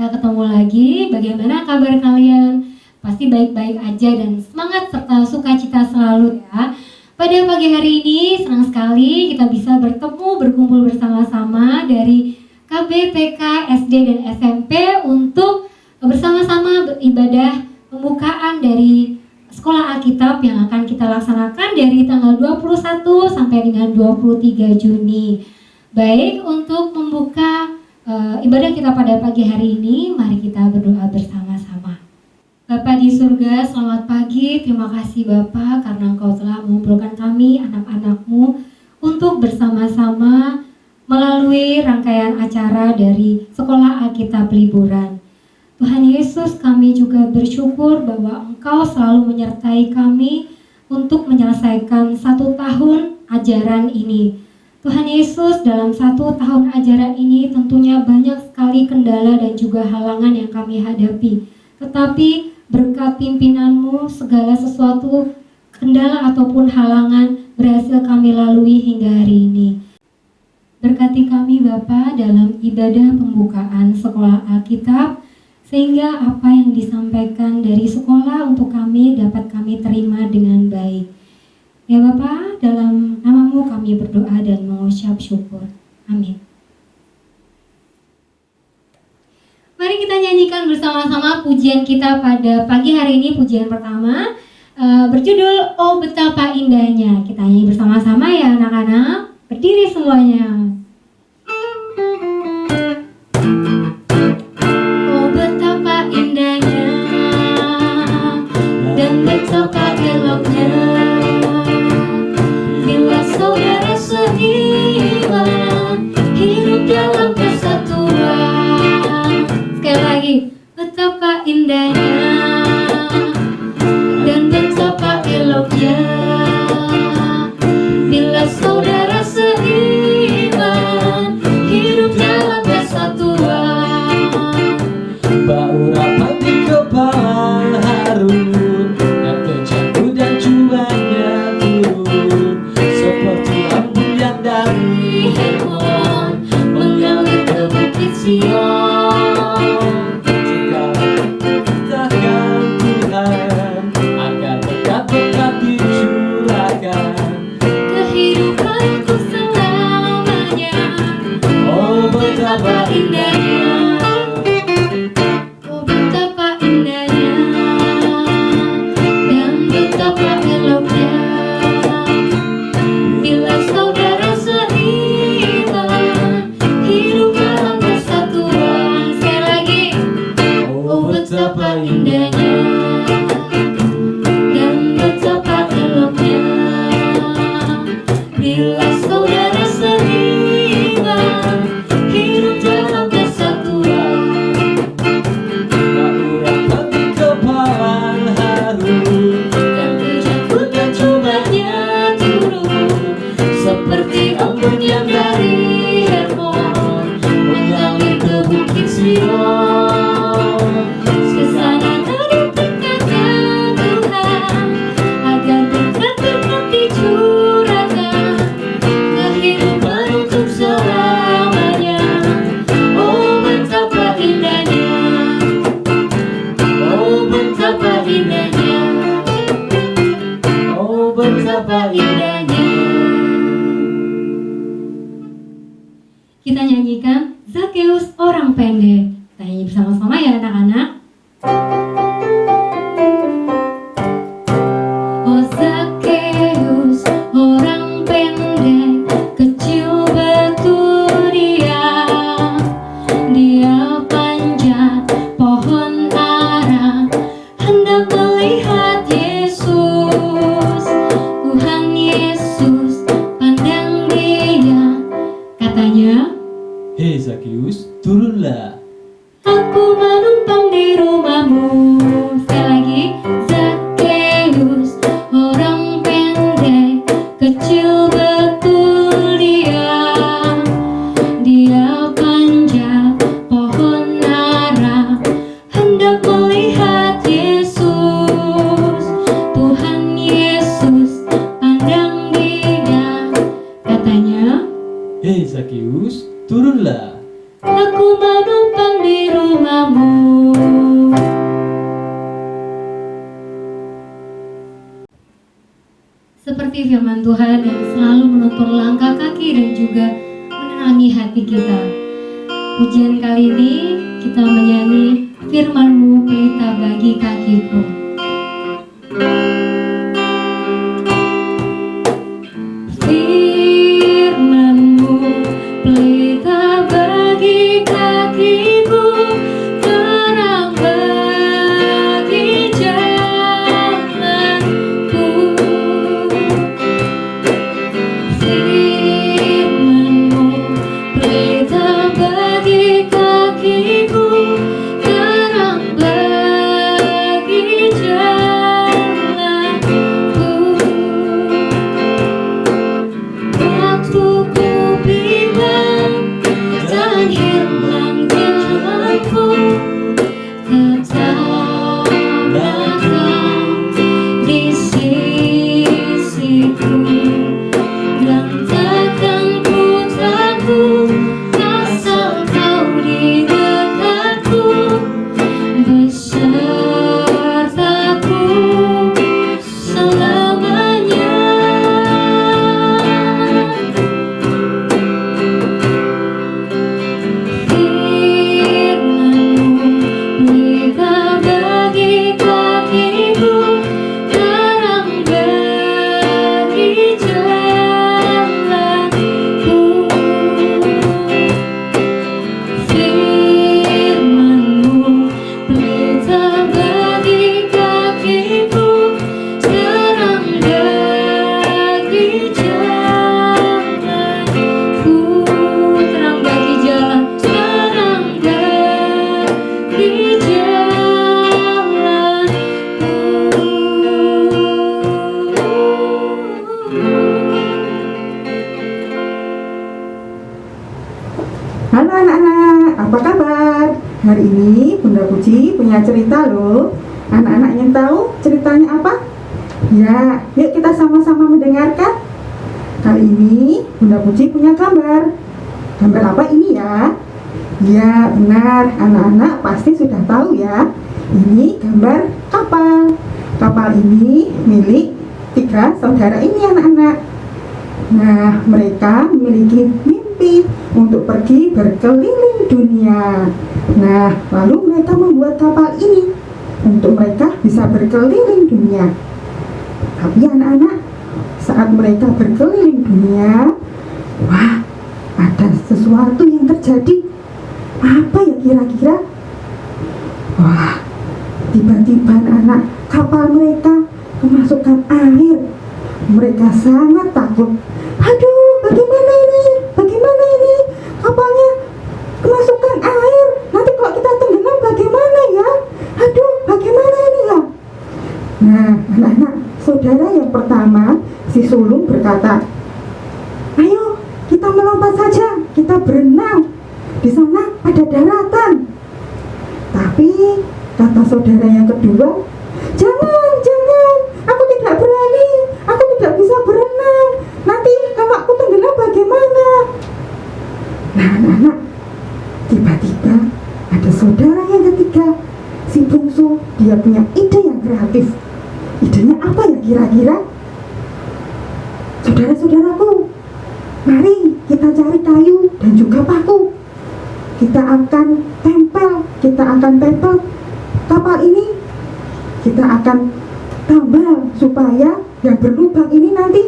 kita ketemu lagi. Bagaimana kabar kalian? Pasti baik-baik aja dan semangat serta sukacita selalu ya. Pada pagi hari ini senang sekali kita bisa berkumpul bersama-sama dari KB, TK, SD, dan SMP untuk bersama-sama beribadah pembukaan dari Sekolah Alkitab yang akan kita laksanakan dari tanggal 21 sampai dengan 23 Juni. Baik, untuk membuka ibadah kita pada pagi hari ini, mari kita berdoa bersama-sama. Bapa di surga, selamat pagi. Terima kasih Bapa karena Engkau telah mengumpulkan kami, anak-anak-Mu, untuk bersama-sama melalui rangkaian acara dari Sekolah Alkitab Liburan. Tuhan Yesus, kami juga bersyukur bahwa Engkau selalu menyertai kami untuk menyelesaikan 1 tahun ajaran ini. Tuhan Yesus, dalam 1 tahun ajaran ini tentunya banyak sekali kendala dan juga halangan yang kami hadapi. Tetapi berkat pimpinan-Mu, segala sesuatu kendala ataupun halangan berhasil kami lalui hingga hari ini. Berkati kami Bapa dalam ibadah pembukaan Sekolah Alkitab, sehingga apa yang disampaikan dari sekolah untuk kami dapat kami terima dengan baik. Ya Bapa, dalam nama-Mu kami berdoa dan mengucap syukur. Amin. Mari kita nyanyikan bersama-sama pujian kita pada pagi hari ini, pujian pertama berjudul Oh Betapa Indahnya. Kita nyanyi bersama-sama ya anak-anak. Berdiri semuanya. Betapa eloknya bila saudara seiman hidup dalam kesatuan. Sekali lagi, betapa indahnya Dan betapa eloknya bila saudara seiman hidup dalam kesatuan. Bau rapat di kepala harum, Sion, segala kita Tuhan agar berkat-berkat dicurahkan kehidupanku selamanya. Oh betapa indahnya, Oh betapa indahnya dan betapa eloknya bila saudara seiman hidup dalam kesatuan. Sekali lagi, oh betapa indahnya dan betapa eloknya bila saudara seiman hidup dalam kesatuan. Bau rapat di kepala harum dan kejangkut dan cobanya turun seperti embun yang dari Hermon mengalir ke bukit Sion. Kesana tadi seperti firman Tuhan yang selalu menuntun langkah kaki dan juga menerangi hati kita. Pujian kali ini kita menyanyi Firman-Mu pelita bagi kakiku. Firman-Mu pelita bagi kakiku, terang bagi jalanku. Firman-Mu pelita bagi kakiku, terang bagi jalanku. Waktu ku bimbang dan hilang jalanku, tetaplah Kau di sisiku, dan takkan ku takut asal Kau di dekatku, besertaku selamanya. Firman-Mu pelita bagi kakiku, terang bagi jalanku. Firman-Mu pelita bagi kakiku, terang bagi jalanku. Terang bagi jalan, terang bagi jalanku. Halo anak-anak, apa kabar? Hari ini Bunda Puji punya cerita loh. Anak-anak ingin tahu ceritanya apa? Ya, yuk kita sama-sama mendengarkan. Kali ini Bunda Puji punya gambar. Gambar apa ini ya? Ya, benar. Anak-anak pasti sudah tahu ya. Ini gambar kapal. Kapal ini milik 3 saudara ini anak-anak. Nah, mereka memiliki mimpi untuk pergi berkeliling dunia. Nah, lalu mereka membuat kapal ini untuk mereka bisa berkeliling dunia. Tapi anak-anak, saat mereka berkeliling dunia, wah, ada sesuatu yang terjadi. Apa ya kira-kira? Wah, tiba-tiba anak-anak, kapal mereka kemasukan air. Mereka sangat takut. Aduh, bagaimana ini? Bagaimana ini? Kapalnya kemasukan air. Nanti kalau kita tenggelam bagaimana ya? Aduh, bagaimana ini ya? Nah, anak-anak, saudara yang pertama, si sulung berkata, ayo kita melompat saja, kita berenang. Di sana ada daratan. Tapi kata saudara yang kedua, jangan, aku tidak berani, aku tidak bisa berenang. Nanti kalau aku tenggelam bagaimana? Nah anak-anak, tiba-tiba ada saudara yang ketiga, si bungsu. Dia punya ide yang kreatif. Idenya apa ya kira-kira? Saudara-saudaraku, mari kita cari kayu dan juga paku. Kita akan tempel kapal ini. Kita akan tambal supaya yang berlubang ini nanti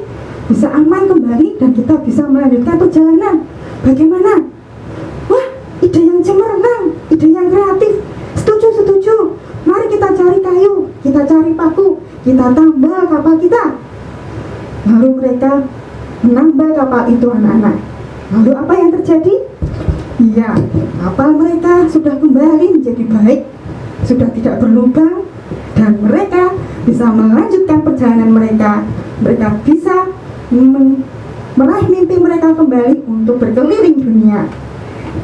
bisa aman kembali dan kita bisa melanjutkan perjalanan. Bagaimana? Wah, ide yang cemerlang, ide yang kreatif. Setuju. Mari kita cari kayu, kita cari paku, kita tambal kapal kita. Lalu mereka menambal kapal itu anak-anak. Lalu apa yang terjadi? Iya, kapal mereka sudah kembali menjadi baik, sudah tidak berlubang, dan mereka bisa melanjutkan perjalanan mereka. Mereka bisa meraih mimpi mereka kembali untuk berkeliling dunia.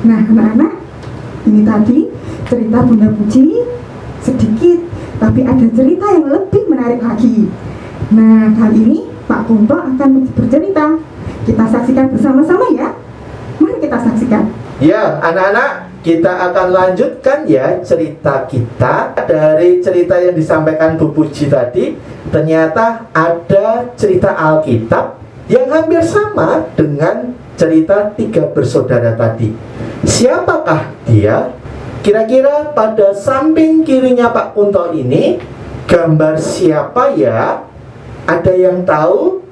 Nah anak-anak, ini tadi cerita Bunda Puji sedikit, tapi ada cerita yang lebih menarik lagi. Nah kali ini Pak Kunto akan bercerita. Kita saksikan bersama-sama ya. Mari kita saksikan. Ya, anak-anak, kita akan lanjutkan ya cerita kita. Dari cerita yang disampaikan Bu Puji tadi, ternyata ada cerita Alkitab yang hampir sama dengan cerita 3 bersaudara tadi. Siapakah dia? Kira-kira pada samping kirinya Pak Kunto ini gambar siapa ya? Ada yang tahu?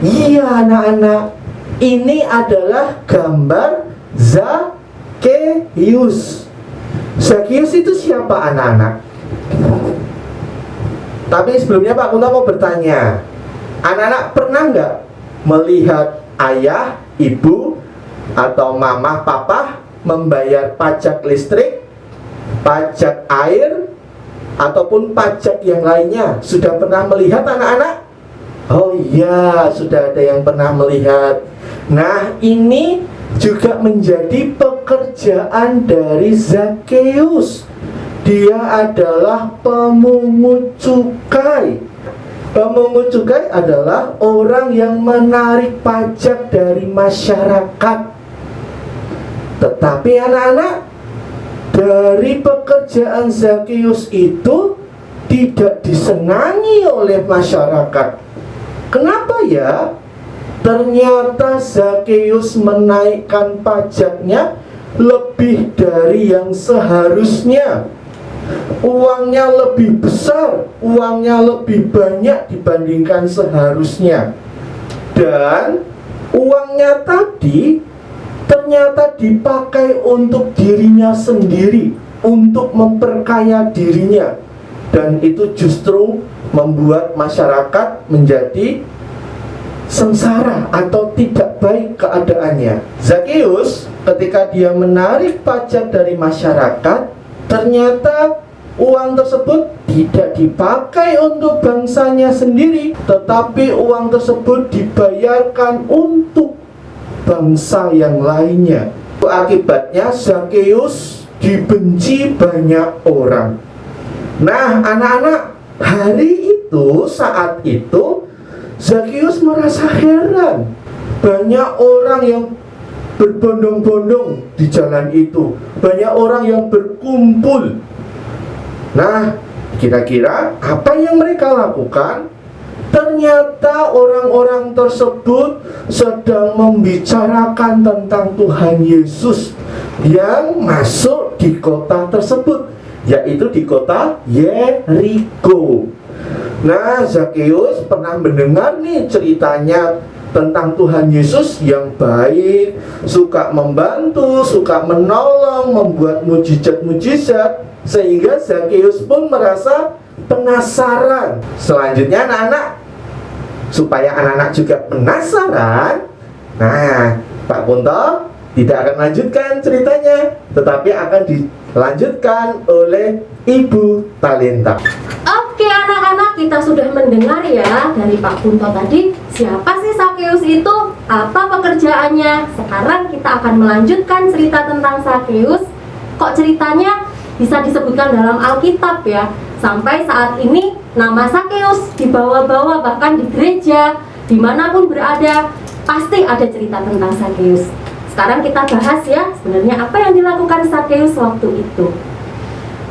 Iya anak-anak, ini adalah gambar Zakeus. Zakeus itu siapa anak-anak? Tapi sebelumnya Pak Kunto mau bertanya, anak-anak pernah nggak melihat ayah, ibu, atau mama, papa membayar pajak listrik, pajak air, ataupun pajak yang lainnya? Sudah pernah melihat anak-anak? Oh iya, sudah ada yang pernah melihat. Nah, ini juga menjadi pekerjaan dari Zakeus. Dia adalah pemungut cukai. Pemungut cukai adalah orang yang menarik pajak dari masyarakat. Tetapi anak-anak, dari pekerjaan Zakeus itu tidak disenangi oleh masyarakat. Kenapa ya? Ternyata Zakeus menaikkan pajaknya lebih dari yang seharusnya. Uangnya lebih besar, uangnya lebih banyak dibandingkan seharusnya. Dan uangnya tadi ternyata dipakai untuk dirinya sendiri, untuk memperkaya dirinya. Dan itu justru membuat masyarakat menjadi sengsara atau tidak baik keadaannya. Zakeus ketika dia menarik pajak dari masyarakat, ternyata uang tersebut tidak dipakai untuk bangsanya sendiri, tetapi uang tersebut dibayarkan untuk bangsa yang lainnya. Akibatnya Zakeus dibenci banyak orang. Nah anak-anak, hari itu, saat itu Zakeus merasa heran. Banyak orang yang berbondong-bondong di jalan itu, banyak orang yang berkumpul. Nah, kira-kira apa yang mereka lakukan? Ternyata orang-orang tersebut sedang membicarakan tentang Tuhan Yesus yang masuk di kota tersebut, yaitu di kota Yeriko. Nah, Zakeus pernah mendengar nih ceritanya tentang Tuhan Yesus yang baik, suka membantu, suka menolong, membuat mujizat-mujizat, sehingga Zakeus pun merasa penasaran. Selanjutnya anak-anak, supaya anak-anak juga penasaran, nah Pak Kunto tidak akan lanjutkan ceritanya, tetapi akan dilanjutkan oleh Ibu Talenta. Oke anak-anak, kita sudah mendengar ya dari Pak Kunto tadi siapa sih Zakeus itu, apa pekerjaannya. Sekarang kita akan melanjutkan cerita tentang Zakeus. Kok ceritanya bisa disebutkan dalam Alkitab ya? Sampai saat ini nama Zakeus dibawa-bawa, bahkan di gereja, dimanapun berada, pasti ada cerita tentang Zakeus. Sekarang kita bahas ya, sebenarnya apa yang dilakukan Zakeus waktu itu.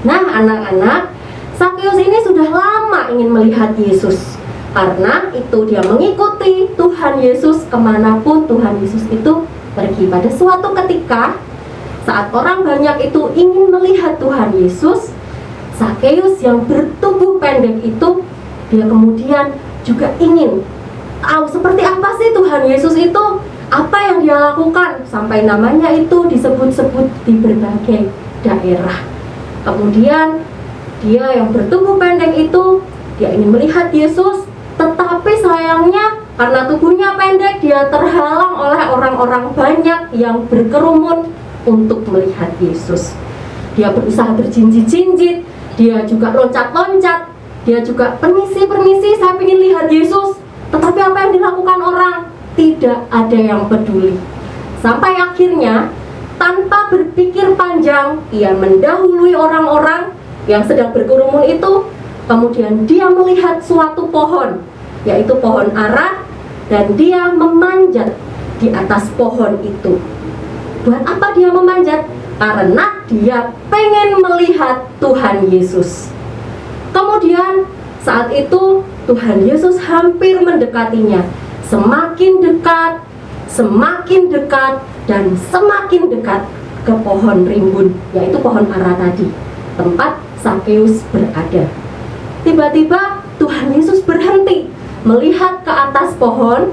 Nah anak-anak, Zakeus ini sudah lama ingin melihat Yesus. Karena itu dia mengikuti Tuhan Yesus kemanapun Tuhan Yesus itu pergi. Pada suatu ketika, saat orang banyak itu ingin melihat Tuhan Yesus, Zakeus yang bertubuh pendek itu, dia kemudian juga ingin tahu seperti apa sih Tuhan Yesus itu, apa yang dia lakukan, sampai namanya itu disebut-sebut di berbagai daerah. Kemudian dia yang bertubuh pendek itu, dia ingin melihat Yesus, tetapi sayangnya karena tubuhnya pendek, dia terhalang oleh orang-orang banyak yang berkerumun untuk melihat Yesus. Dia berusaha berjinjit-jinjit, dia juga loncat-loncat, dia juga permisi, saya ingin lihat Yesus. Tetapi apa yang dilakukan orang? Tidak ada yang peduli. Sampai akhirnya, tanpa berpikir panjang, ia mendahului orang-orang yang sedang berkerumun itu. Kemudian dia melihat suatu pohon, yaitu pohon ara, dan dia memanjat di atas pohon itu. Buat apa dia memanjat? Karena dia pengen melihat Tuhan Yesus. Kemudian saat itu Tuhan Yesus hampir mendekatinya. Semakin dekat, dan semakin dekat ke pohon rimbun, yaitu pohon ara tadi, tempat Sakeus berada. Tiba-tiba Tuhan Yesus berhenti, melihat ke atas pohon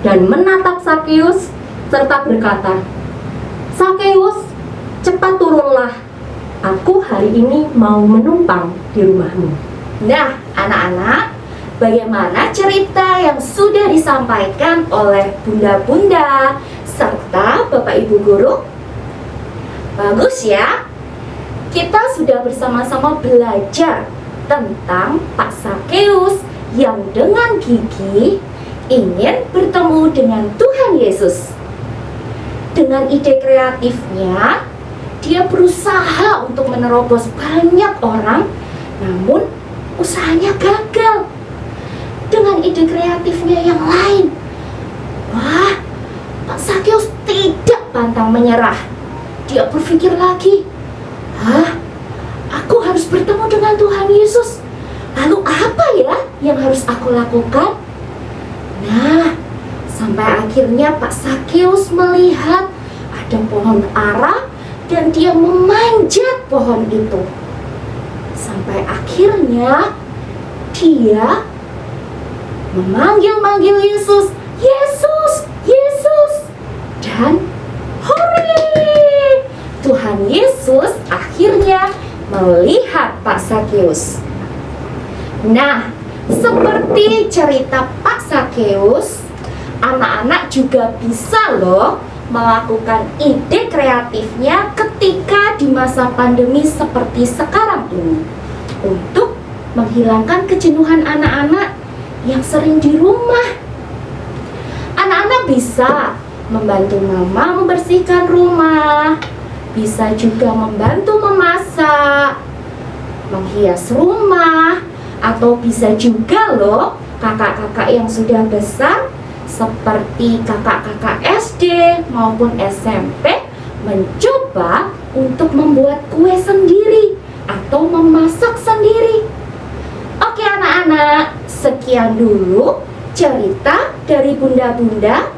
dan menatap Sakeus serta berkata, "Sakeus, cepat turunlah. Aku hari ini mau menumpang di rumahmu." Nah, anak-anak, bagaimana cerita yang sudah disampaikan oleh bunda-bunda serta Bapak Ibu guru? Bagus ya. Kita sudah bersama-sama belajar tentang Pak Sakeus yang dengan gigih ingin bertemu dengan Tuhan Yesus. Dengan ide kreatifnya, dia berusaha untuk menerobos banyak orang, namun usahanya gagal. Dengan ide kreatifnya yang lain, wah, Pak Sakeus tidak pantang menyerah. Dia berpikir lagi, aku harus bertemu dengan Tuhan Yesus. Lalu apa ya yang harus aku lakukan? Nah, sampai akhirnya Pak Sakeus melihat ada pohon ara dan dia memanjat pohon itu. Sampai akhirnya dia memanggil Yesus, "Yesus, Yesus!" Dan hore! Tuhan Yesus akhirnya melihat Pak Sakeus. Nah, seperti cerita Pak Sakeus, anak-anak juga bisa loh melakukan ide kreatifnya ketika di masa pandemi seperti sekarang ini, untuk menghilangkan kejenuhan anak-anak yang sering di rumah. Anak-anak bisa membantu mama membersihkan rumah, bisa juga membantu memasak, menghias rumah, atau bisa juga loh kakak-kakak yang sudah besar seperti kakak-kakak SD maupun SMP mencoba untuk membuat kue sendiri atau memasak sendiri. Oke anak-anak, sekian dulu cerita dari bunda-bunda,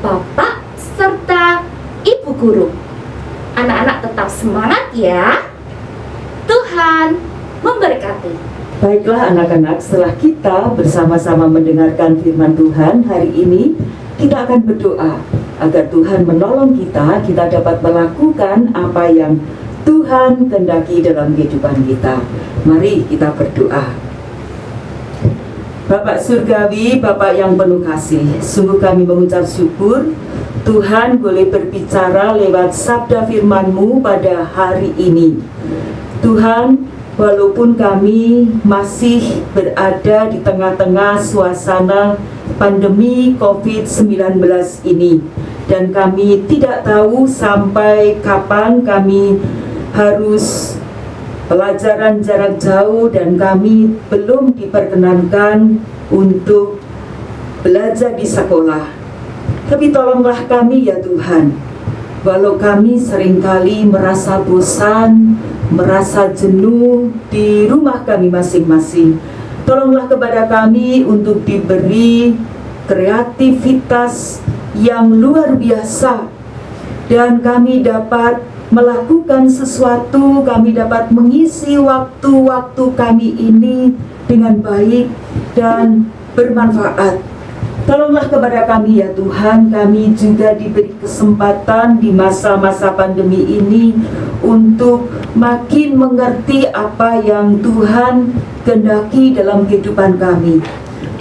bapak, serta ibu guru. Anak-anak tetap semangat ya. Tuhan memberkati. Baiklah anak-anak, setelah kita bersama-sama mendengarkan firman Tuhan hari ini, kita akan berdoa agar Tuhan menolong kita dapat melakukan apa yang Tuhan kehendaki dalam kehidupan kita. Mari kita berdoa. Bapak Surgawi, Bapak yang penuh kasih, sungguh kami mengucap syukur Tuhan boleh berbicara lewat sabda firman-Mu pada hari ini. Tuhan, walaupun kami masih berada di tengah-tengah suasana pandemi COVID-19 ini, dan kami tidak tahu sampai kapan kami harus pelajaran jarak jauh, dan kami belum diperkenankan untuk belajar di sekolah. Tapi tolonglah kami ya Tuhan, walau kami seringkali merasa bosan, merasa jenuh di rumah kami masing-masing, tolonglah kepada kami untuk diberi kreativitas yang luar biasa, dan kami dapat melakukan sesuatu, kami dapat mengisi waktu-waktu kami ini dengan baik dan bermanfaat. Tolonglah kepada kami ya Tuhan, kami juga diberi kesempatan di masa-masa pandemi ini untuk makin mengerti apa yang Tuhan kehendaki dalam kehidupan kami.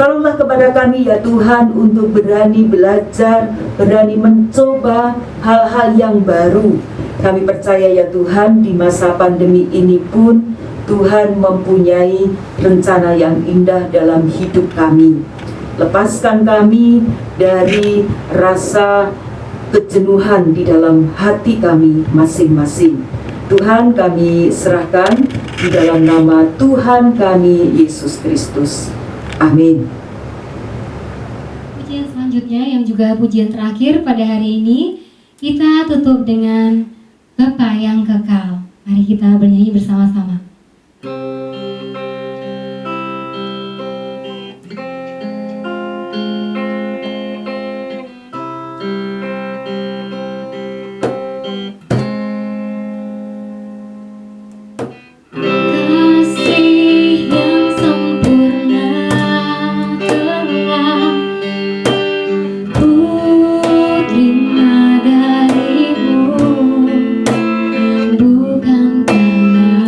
Tolonglah kepada kami ya Tuhan untuk berani belajar, berani mencoba hal-hal yang baru. Kami percaya ya Tuhan, di masa pandemi ini pun Tuhan mempunyai rencana yang indah dalam hidup kami. Lepaskan kami dari rasa kejenuhan di dalam hati kami masing-masing. Tuhan, kami serahkan di dalam nama Tuhan kami Yesus Kristus. Amin. Pujian selanjutnya yang juga pujian terakhir pada hari ini Kita tutup dengan Bapa yang kekal. Mari kita bernyanyi bersama-sama. Kasih yang sempurna telah ku terima darimu, bukan karena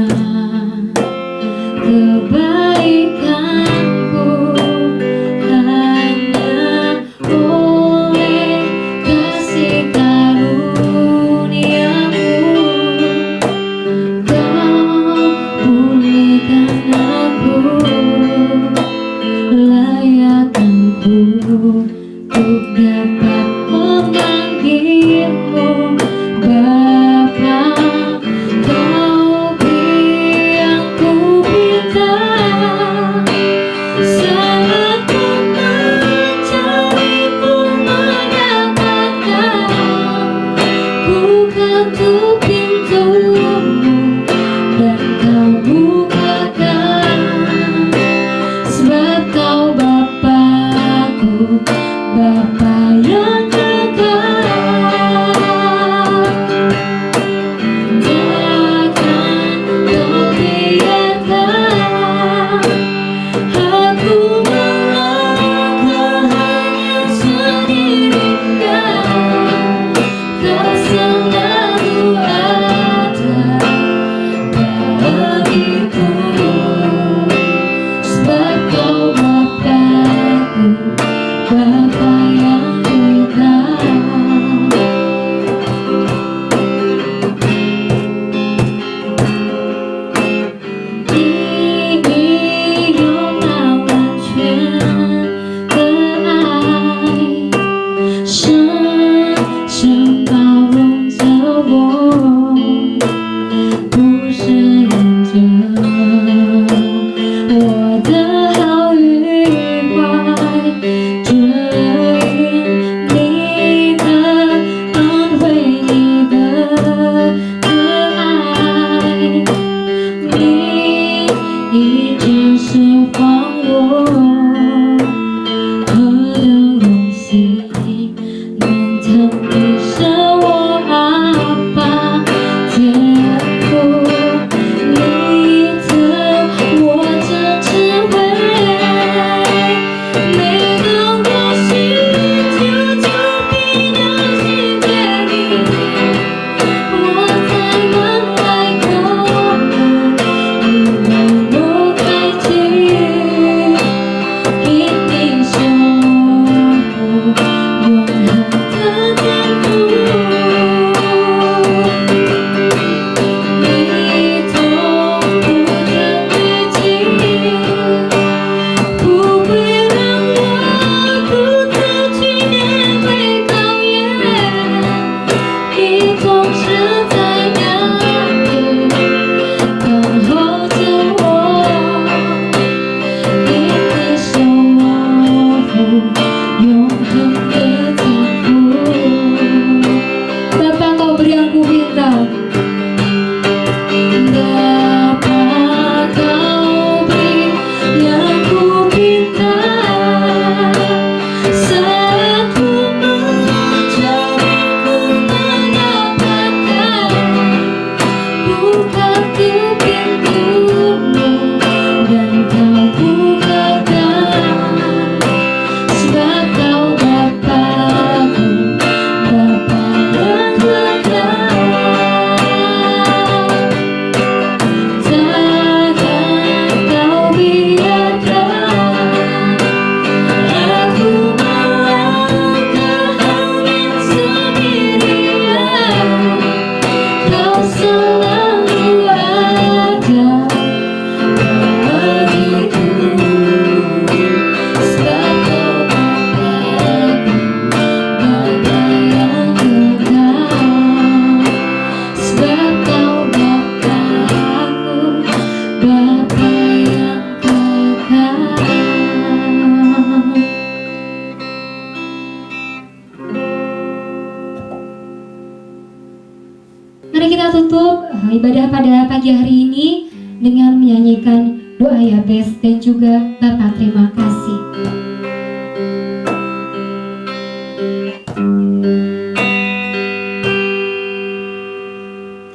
ibadah pada pagi hari ini dengan menyanyikan doa Yabes dan juga Bapa terima kasih.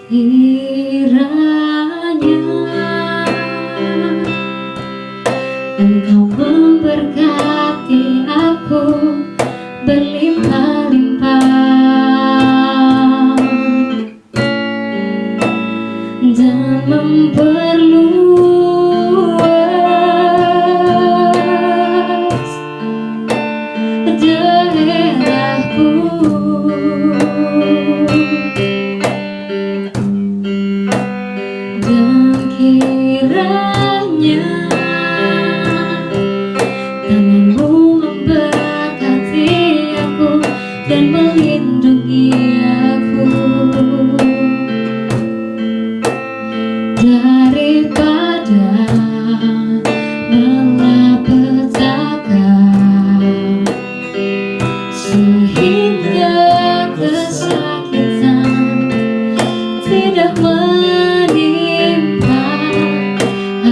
Kiranya Engkau memberkati aku berlimpah-limpah dan memperluas daerahku. Dan kiranya tanganmu memberkati aku dan melindungi aku daripada malapetaka, sehingga kesakitan tidak menimpa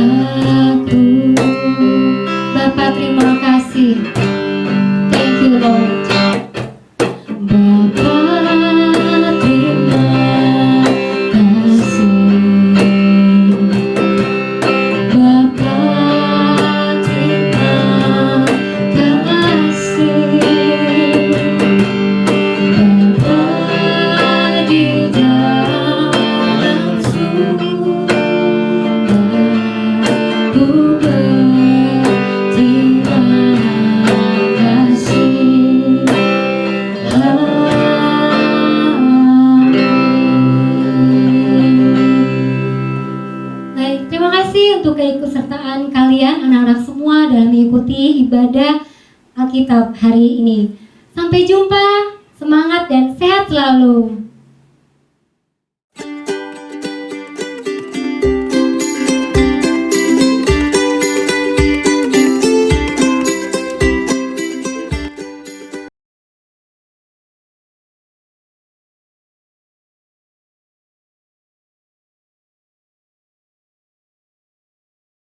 aku. Bapa terima kasih. Thank you Lord. Bapa terima kasih. Bapa terima kasih. Bapa di dalam surga, ku berterima kasih. Baik, terima kasih untuk keikutsertaan kalian anak-anak semua dalam mengikuti ibadah Alkitab hari ini. Sampai jumpa, semangat dan sehat selalu.